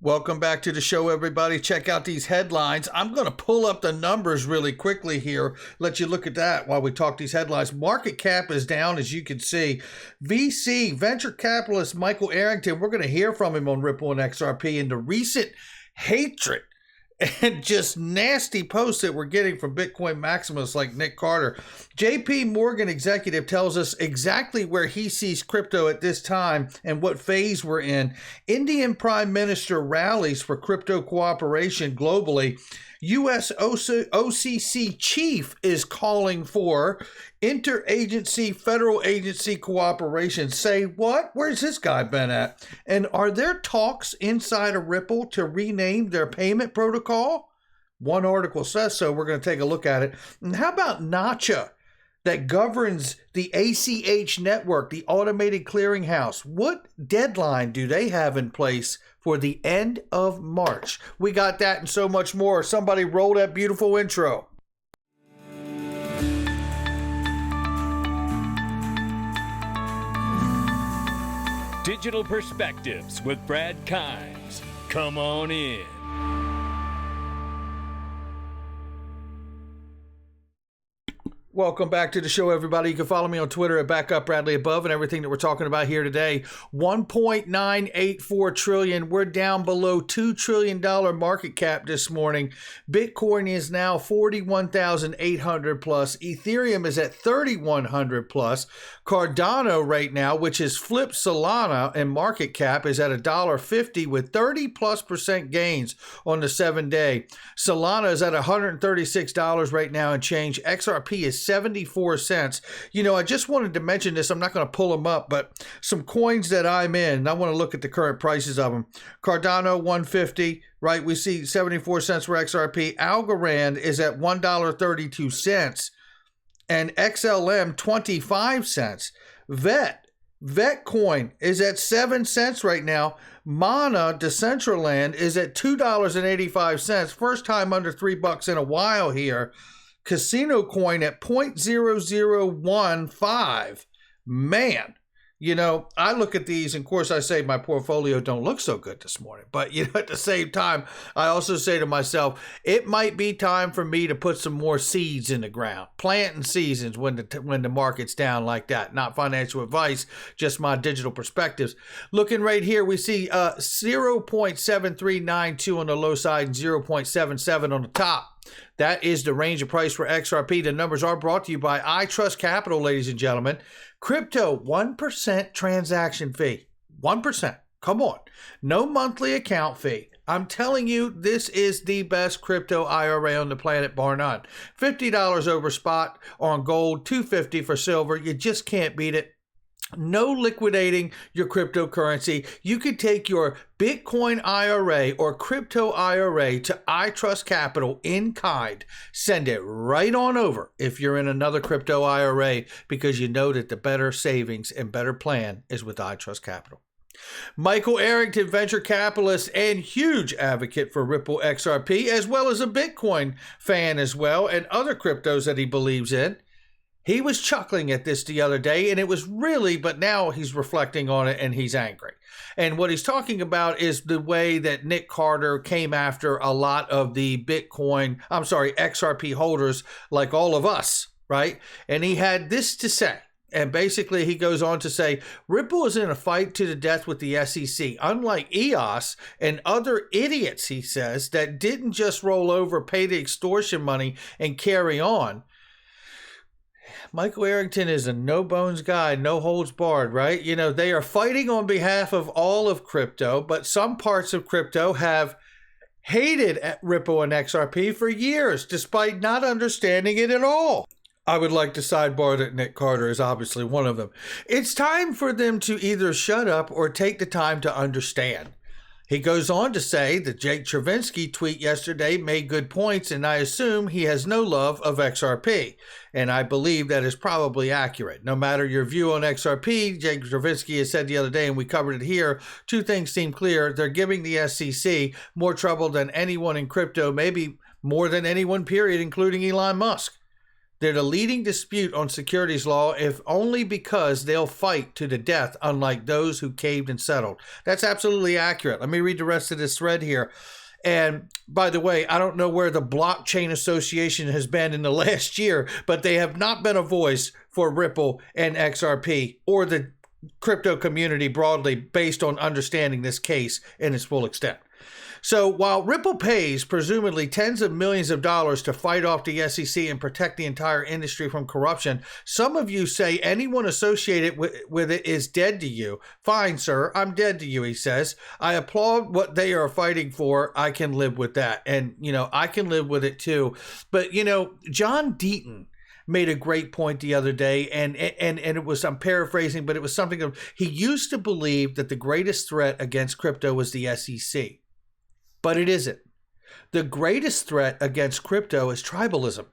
Welcome back to the show, everybody. Check out these headlines. I'm going to pull up the numbers really quickly here. Let you look at that while we talk these headlines. Market cap is down, as you can see. VC, venture capitalist Michael Arrington, we're going to hear from him on Ripple and XRP and the recent hatred and just nasty posts that we're getting from Bitcoin maximalists like Nick Carter. JP Morgan executive tells us exactly where he sees crypto at this time and what phase we're in. Indian Prime Minister rallies for crypto cooperation globally. U.S. OCC chief is calling for interagency, federal agency cooperation. Say what? Where's this guy been at? And are there talks inside of Ripple to rename their payment protocol? One article says so. We're going to take a look at it. And how about NACHA that governs the ACH network, the automated clearinghouse? What deadline do they have in place for the end of March? We got that and so much more. Somebody roll that beautiful intro. Digital Perspectives with Brad Kimes. Come on in. Welcome back to the show, everybody. You can follow me on Twitter at BackUpBradleyAbove and everything that we're talking about here today. $1.984 trillion. We're down below $2 trillion market cap this morning. Bitcoin is now 41,800 plus. Ethereum is at 3,100 plus. Cardano right now, which has flipped Solana in market cap, is at $1.50 with 30+% gains on the 7-day. Solana is at $136 right now and change. XRP is 74 cents. You know, I just wanted to mention this. I'm not going to pull them up, but some coins that I'm in, I want to look at the current prices of them. Cardano, 150, right? We see 74 cents for XRP. Algorand is at $1.32. And XLM, 25 cents. Vet coin is at 7 cents right now. Mana, Decentraland, is at $2.85. First time under $3 in a while here. Casino coin at 0.0015. Man, you know, I look at these, and of course I say my portfolio don't look so good this morning, but you know, at the same time, I also say to myself, it might be time for me to put some more seeds in the ground, planting seasons when the market's down like that. Not financial advice, just my digital perspectives. Looking right here, we see 0.7392 on the low side and 0.77 on the top. That is the range of price for XRP. The numbers are brought to you by iTrust Capital, ladies and gentlemen. Crypto, 1% transaction fee. 1%. Come on. No monthly account fee. I'm telling you, this is the best crypto IRA on the planet, bar none. $50 over spot on gold, $250 for silver. You just can't beat it. No liquidating your cryptocurrency. You could take your Bitcoin IRA or crypto IRA to iTrust Capital in kind. Send it right on over if you're in another crypto IRA, because you know that the better savings and better plan is with iTrust Capital. Michael Arrington, venture capitalist and huge advocate for Ripple XRP, as well as a Bitcoin fan as well, and other cryptos that he believes in. He was chuckling at this the other day, and it was really, but now he's reflecting on it and he's angry. And what he's talking about is the way that Nick Carter came after a lot of the XRP holders like all of us, right? And he had this to say. And basically, he goes on to say, Ripple is in a fight to the death with the SEC. Unlike EOS and other idiots, he says, that didn't just roll over, pay the extortion money, and carry on. Michael Arrington is a no-bones guy, no holds barred, right? You know, they are fighting on behalf of all of crypto, but some parts of crypto have hated Ripple and XRP for years, despite not understanding it at all. I would like to sidebar that Nick Carter is obviously one of them. It's time for them to either shut up or take the time to understand. He goes on to say that Jake Chervinsky tweet yesterday made good points, and I assume he has no love of XRP. And I believe that is probably accurate. No matter your view on XRP, Jake Chervinsky has said the other day, and we covered it here, two things seem clear. They're giving the SEC more trouble than anyone in crypto, maybe more than anyone, period, including Elon Musk. They're the leading dispute on securities law, if only because they'll fight to the death, unlike those who caved and settled. That's absolutely accurate. Let me read the rest of this thread here. And by the way, I don't know where the Blockchain Association has been in the last year, but they have not been a voice for Ripple and XRP or the crypto community broadly based on understanding this case in its full extent. So while Ripple pays presumably tens of millions of dollars to fight off the SEC and protect the entire industry from corruption, some of you say anyone associated with it is dead to you. Fine, sir, I'm dead to you, he says. I applaud what they are fighting for. I can live with that. And, I can live with it too. But, John Deaton made a great point the other day, and it was, I'm paraphrasing, but it was something of, he used to believe that the greatest threat against crypto was the SEC. But it isn't. The greatest threat against crypto is tribalism.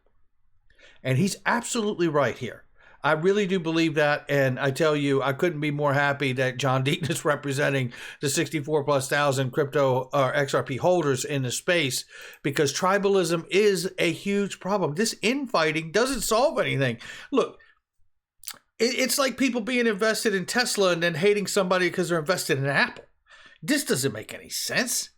And he's absolutely right here. I really do believe that. And I tell you, I couldn't be more happy that John Deaton is representing the 64,000+ crypto or XRP holders in the space, because tribalism is a huge problem. This infighting doesn't solve anything. Look, it's like people being invested in Tesla and then hating somebody because they're invested in Apple. This doesn't make any sense.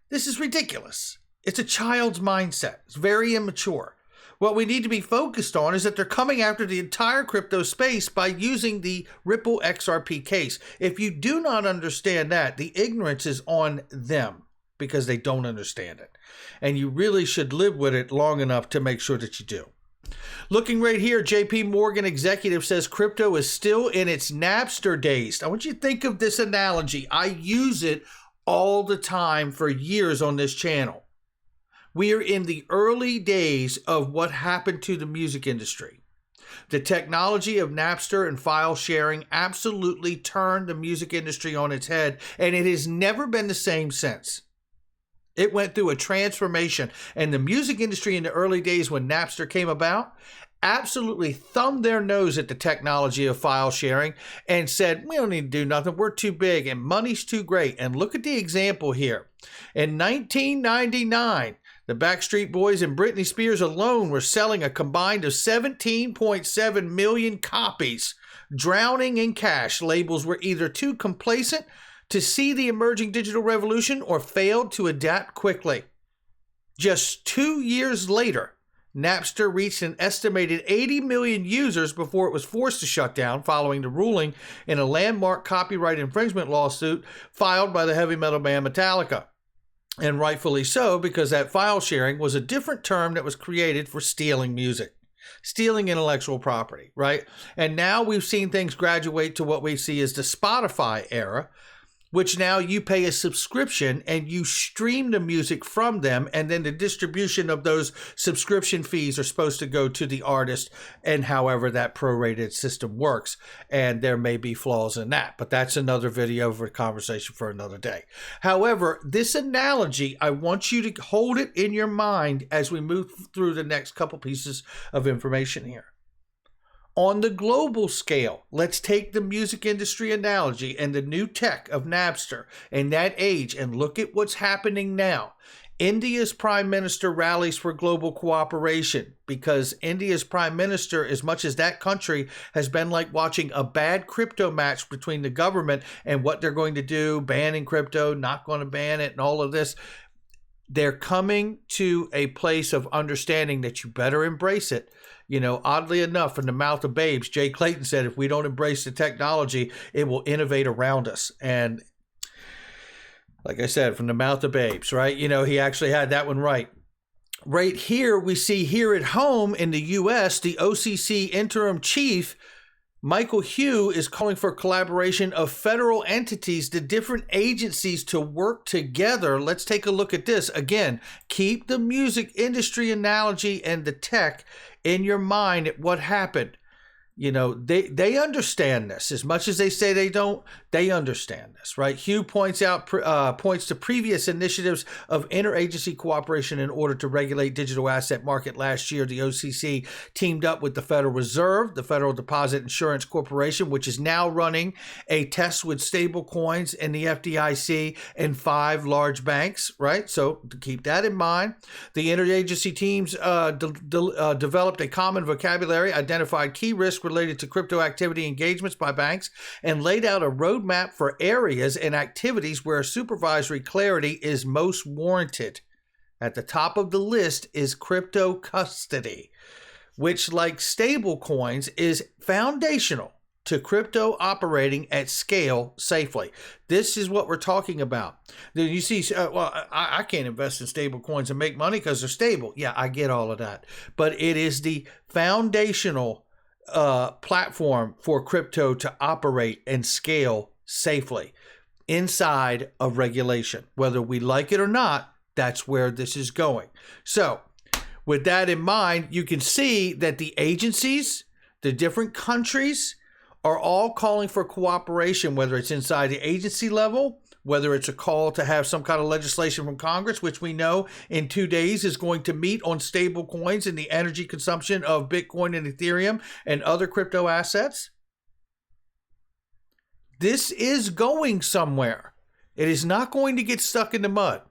This is ridiculous. It's a child's mindset. It's very immature. What we need to be focused on is that they're coming after the entire crypto space by using the Ripple XRP case. If you do not understand that, the ignorance is on them because they don't understand it. And you really should live with it long enough to make sure that you do. Looking right here, JP Morgan executive says crypto is still in its Napster days. I want you to think of this analogy. I use it all the time for years on this channel. We are in the early days of what happened to the music industry. The technology of Napster and file sharing absolutely turned the music industry on its head, and it has never been the same since. It went through a transformation, and the music industry in the early days when Napster came about absolutely thumbed their nose at the technology of file sharing and said, we don't need to do nothing. We're too big and money's too great. And look at the example here. In 1999, the Backstreet Boys and Britney Spears alone were selling a combined of 17.7 million copies, drowning in cash. Labels were either too complacent to see the emerging digital revolution or failed to adapt quickly. Just 2 years later, Napster reached an estimated 80 million users before it was forced to shut down following the ruling in a landmark copyright infringement lawsuit filed by the heavy metal band Metallica. And rightfully so, because that file sharing was a different term that was created for stealing music, stealing intellectual property, right? And now we've seen things graduate to what we see as the Spotify era, which now you pay a subscription and you stream the music from them, and then the distribution of those subscription fees are supposed to go to the artist, and however that prorated system works. And there may be flaws in that, but that's another video for conversation for another day. However, this analogy, I want you to hold it in your mind as we move through the next couple pieces of information here. On the global scale, let's take the music industry analogy and the new tech of Napster in that age and look at what's happening now. India's prime minister rallies for global cooperation because India's prime minister, as much as that country has been like watching a bad crypto match between the government and what they're going to do, banning crypto, not going to ban it, and all of this, they're coming to a place of understanding that you better embrace it. Oddly enough, from the mouth of babes, Jay Clayton said, if we don't embrace the technology, it will innovate around us. And like I said, from the mouth of babes, right? He actually had that one right. Right here, we see here at home in the U.S., the OCC interim chief, Michael Hugh, is calling for collaboration of federal entities, the different agencies to work together. Let's take a look at this. Again, keep the music industry analogy and the tech in your mind at what happened. they understand this as much as they say they don't. They understand this, right? Hugh points to previous initiatives of interagency cooperation in order to regulate digital asset market. Last year, the OCC teamed up with the Federal Reserve, the Federal Deposit Insurance Corporation, which is now running a test with stable coins, and the FDIC and 5 large banks, right? So to keep that in mind, the interagency teams developed a common vocabulary, identified key risks related to crypto activity engagements by banks, and laid out a roadmap for areas and activities where supervisory clarity is most warranted. At the top of the list is crypto custody, which, like stable coins, is foundational to crypto operating at scale safely. This is what we're talking about. Then you see, I can't invest in stable coins and make money because they're stable. Yeah, I get all of that. But it is the foundational platform for crypto to operate and scale safely inside of regulation. Whether we like it or not, that's where this is going. So with that in mind, you can see that the agencies, the different countries, are all calling for cooperation, whether it's inside the agency level, whether it's a call to have some kind of legislation from Congress, which we know in 2 days is going to meet on stable coins and the energy consumption of Bitcoin and Ethereum and other crypto assets. This is going somewhere. It is not going to get stuck in the mud.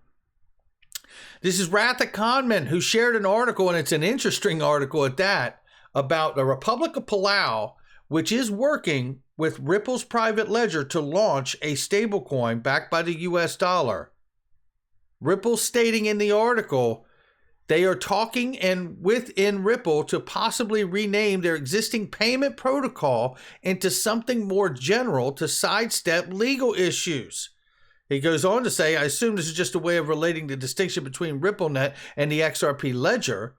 This is Ratha Conman, who shared an article, and it's an interesting article at that, about the Republic of Palau, which is working with Ripple's private ledger to launch a stablecoin backed by the US dollar. Ripple stating in the article they are talking within Ripple to possibly rename their existing payment protocol into something more general to sidestep legal issues. He goes on to say, I assume this is just a way of relating the distinction between RippleNet and the XRP ledger.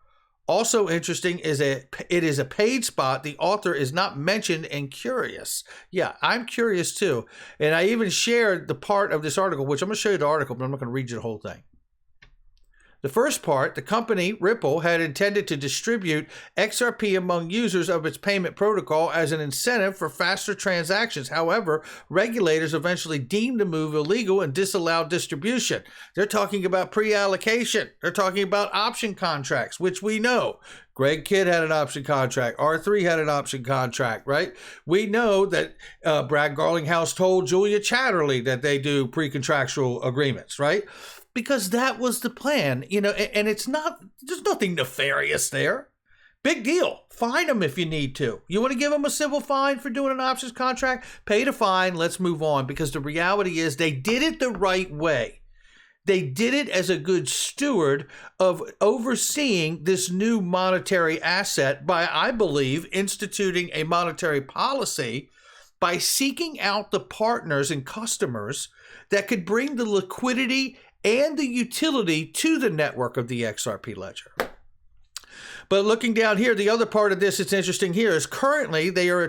Also interesting is it is a paid spot. The author is not mentioned and curious. Yeah, I'm curious too. And I even shared the part of this article, which I'm going to show you the article, but I'm not going to read you the whole thing. The first part, the company, Ripple, had intended to distribute XRP among users of its payment protocol as an incentive for faster transactions. However, regulators eventually deemed the move illegal and disallowed distribution. They're talking about pre-allocation. They're talking about option contracts, which we know. Greg Kidd had an option contract. R3 had an option contract, right? We know that Brad Garlinghouse told Julia Chatterley that they do pre-contractual agreements, right? Because that was the plan, and it's not, there's nothing nefarious there. Big deal. Fine them if you need to. You want to give them a civil fine for doing an options contract? Pay the fine. Let's move on, because the reality is they did it the right way. They did it as a good steward of overseeing this new monetary asset by, I believe, instituting a monetary policy by seeking out the partners and customers that could bring the liquidity and the utility to the network of the XRP ledger. But looking down here, the other part of this that's interesting here is currently there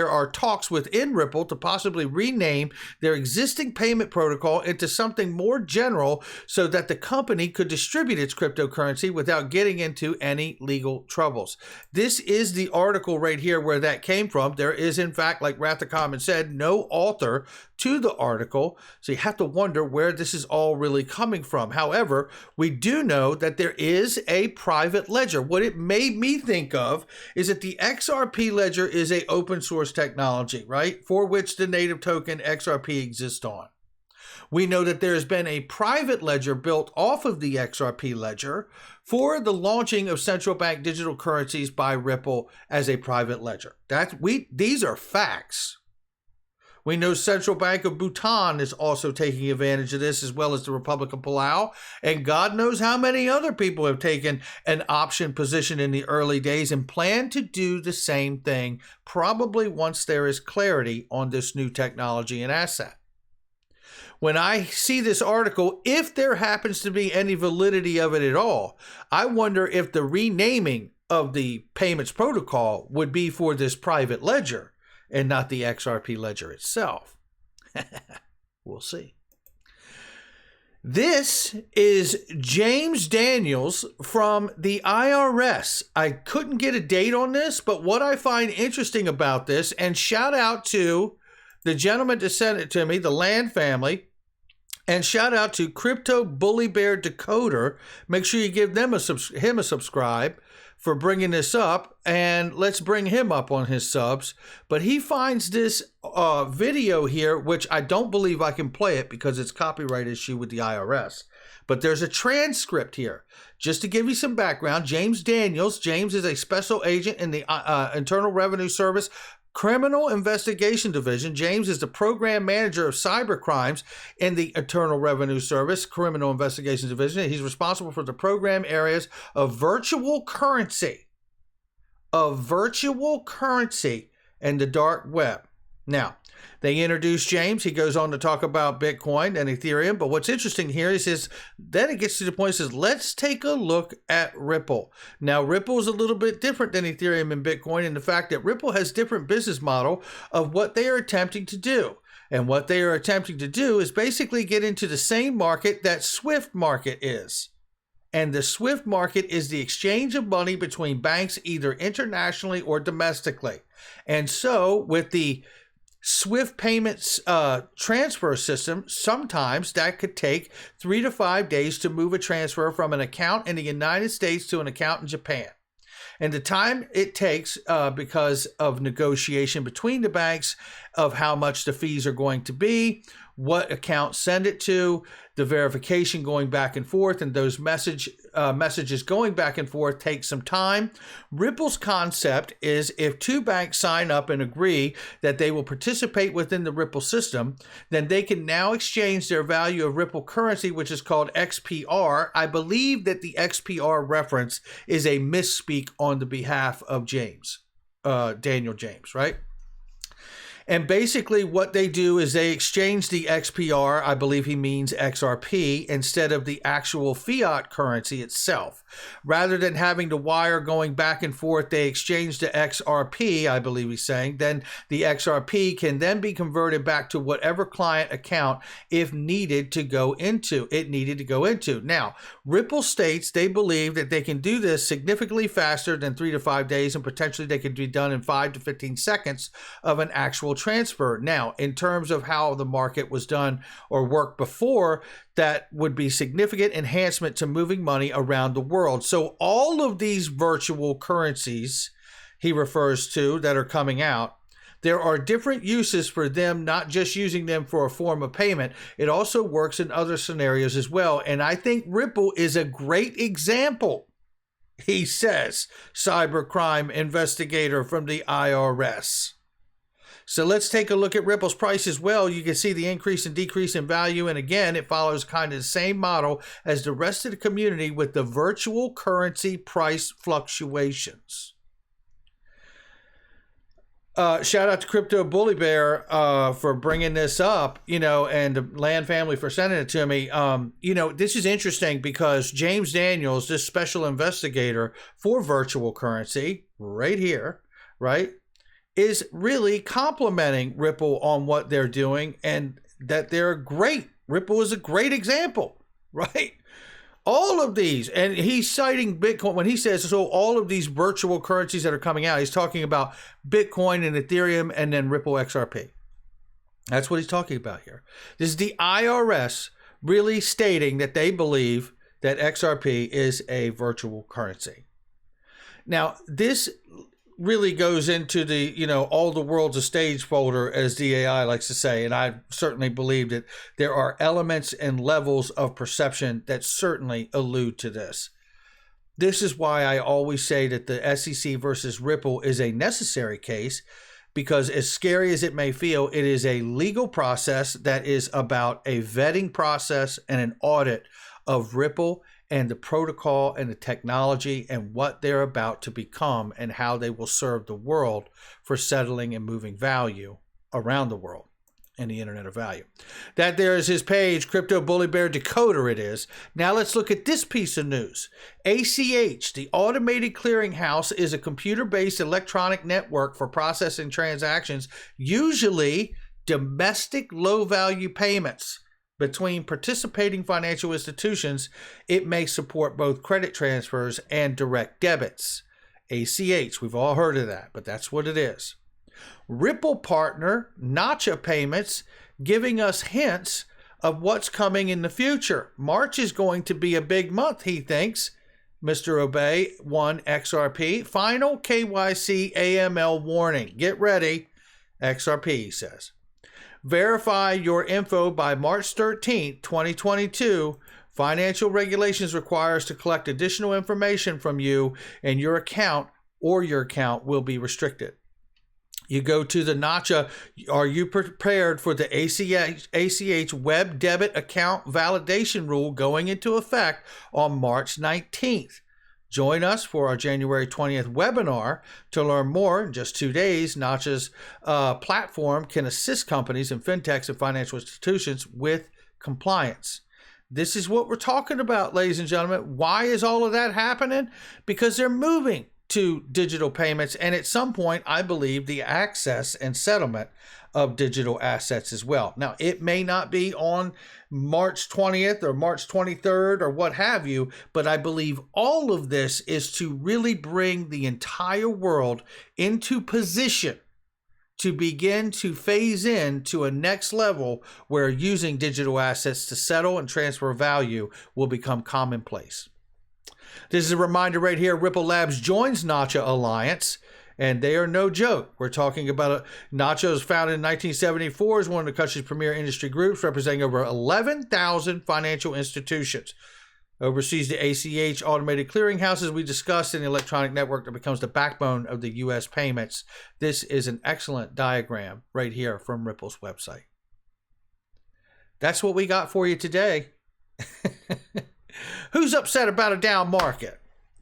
are talks within Ripple to possibly rename their existing payment protocol into something more general so that the company could distribute its cryptocurrency without getting into any legal troubles. This is the article right here where that came from. There is, in fact, like Ratha Conman said, no author to the article, so you have to wonder where this is all really coming from. However, we do know that there is a private ledger. What it made me think of is that the XRP ledger is a open source technology, right, for which the native token XRP exists on. We know that there has been a private ledger built off of the XRP ledger for the launching of central bank digital currencies by Ripple as a private ledger. These are facts. We know Central Bank of Bhutan is also taking advantage of this, as well as the Republic of Palau. And God knows how many other people have taken an option position in the early days and plan to do the same thing, probably once there is clarity on this new technology and asset. When I see this article, if there happens to be any validity of it at all, I wonder if the renaming of the payments protocol would be for this private ledger and not the XRP ledger itself. We'll see. This is James Daniels from the IRS. I couldn't get a date on this, but what I find interesting about this, and shout out to the gentleman that sent it to me, the Land family, and shout out to Crypto Bully Bear Decoder. Make sure you give them him a subscribe for bringing this up, and let's bring him up on his subs. But he finds this video here, which I don't believe I can play it because it's copyright issue with the IRS. But there's a transcript here. Just to give you some background, James Daniels. James is a special agent in the Internal Revenue Service Criminal Investigation Division. James is the program manager of cyber crimes in the Internal Revenue Service Criminal Investigation Division. He's responsible for the program areas of virtual currency, and the dark web. Now, they introduce James. He goes on to talk about Bitcoin and Ethereum. But what's interesting here is then it gets to the point, says, let's take a look at Ripple. Now, Ripple is a little bit different than Ethereum and Bitcoin in the fact that Ripple has different business model of what they are attempting to do. And what they are attempting to do is basically get into the same market that Swift market is. And the Swift market is the exchange of money between banks, either internationally or domestically. And so with the Swift payments transfer system, sometimes that could take 3 to 5 days to move a transfer from an account in the United States to an account in Japan. And the time it takes because of negotiation between the banks of how much the fees are going to be, what account send it to, the verification going back and forth, and those messages going back and forth take some time. Ripple's concept is if two banks sign up and agree that they will participate within the Ripple system, then they can now exchange their value of Ripple currency, which is called XPR. I believe that the XPR reference is a misspeak on the behalf of James, Daniel James, right? And basically what they do is they exchange the XPR, I believe he means XRP, instead of the actual fiat currency itself. Rather than having the wire going back and forth, they exchange the XRP, I believe he's saying. Then the XRP can then be converted back to whatever client account if needed to go into. Now, Ripple states they believe that they can do this significantly faster than 3 to 5 days, and potentially they could be done in 5 to 15 seconds of an actual transfer. Now, in terms of how the market was done or worked before, that would be significant enhancement to moving money around the world. So all of these virtual currencies he refers to that are coming out, there are different uses for them, not just using them for a form of payment. It also works in other scenarios as well. And I think Ripple is a great example, he says, cybercrime investigator from the IRS. So let's take a look at Ripple's price as well. You can see the increase and decrease in value. And again, it follows kind of the same model as the rest of the community with the virtual currency price fluctuations. Shout out to Crypto Bully Bear for bringing this up, and the Land family for sending it to me. This is interesting because James Daniels, this special investigator for virtual currency right here, right, is really complimenting Ripple on what they're doing and that they're great. Ripple is a great example, right? All of these, and he's citing Bitcoin when he says, so all of these virtual currencies that are coming out, he's talking about Bitcoin and Ethereum and then Ripple XRP. That's what he's talking about here. This is the IRS really stating that they believe that XRP is a virtual currency. Now, this really goes into the, all the world's a stage folder, as DAI likes to say. And I certainly believe that there are elements and levels of perception that certainly allude to this. This is why I always say that the SEC versus Ripple is a necessary case, because as scary as it may feel, it is a legal process that is about a vetting process and an audit of Ripple and the protocol and the technology and what they're about to become and how they will serve the world for settling and moving value around the world in the Internet of Value. That there is his page, Crypto Bully Bear Decoder it is. Now let's look at this piece of news. ACH, the Automated Clearinghouse, is a computer-based electronic network for processing transactions, usually domestic low-value payments. between participating financial institutions, it may support both credit transfers and direct debits. ACH, we've all heard of that, but that's what it is. Ripple partner Nacha Payments giving us hints of what's coming in the future. March is going to be a big month, he thinks. Mr. Obey, 1 XRP. Final KYC AML warning. Get ready. XRP, he says. Verify your info by March 13th, 2022. Financial regulations require us to collect additional information from you, and your account will be restricted. You go to the Nacha. Are you prepared for the ACH web debit account validation rule going into effect on March 19th? Join us for our January 20th webinar to learn more. In just 2 days, Nacha's platform can assist companies and fintechs and financial institutions with compliance. This is what we're talking about, ladies and gentlemen. Why is all of that happening? Because they're moving to digital payments, and at some point, I believe the access and settlement of digital assets as well. Now, it may not be on March 20th or March 23rd or what have you, but I believe all of this is to really bring the entire world into position to begin to phase in to a next level where using digital assets to settle and transfer value will become commonplace. This is a reminder right here. Ripple Labs joins Nacha Alliance, and they are no joke. We're talking about Nacha was founded in 1974 as one of the country's premier industry groups, representing over 11,000 financial institutions. Oversees the ACH automated clearinghouses we discussed in the electronic network that becomes the backbone of the U.S. payments. This is an excellent diagram right here from Ripple's website. That's what we got for you today. Who's upset about a down market?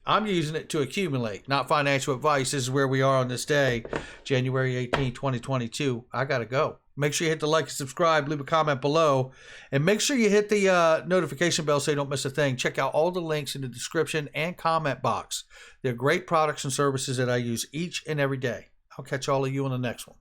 I'm using it to accumulate, not financial advice. This is where we are on this day, January 18, 2022. I got to go. Make sure you hit the like and subscribe, leave a comment below, and make sure you hit the notification bell so you don't miss a thing. Check out all the links in the description and comment box. They're great products and services that I use each and every day. I'll catch all of you on the next one.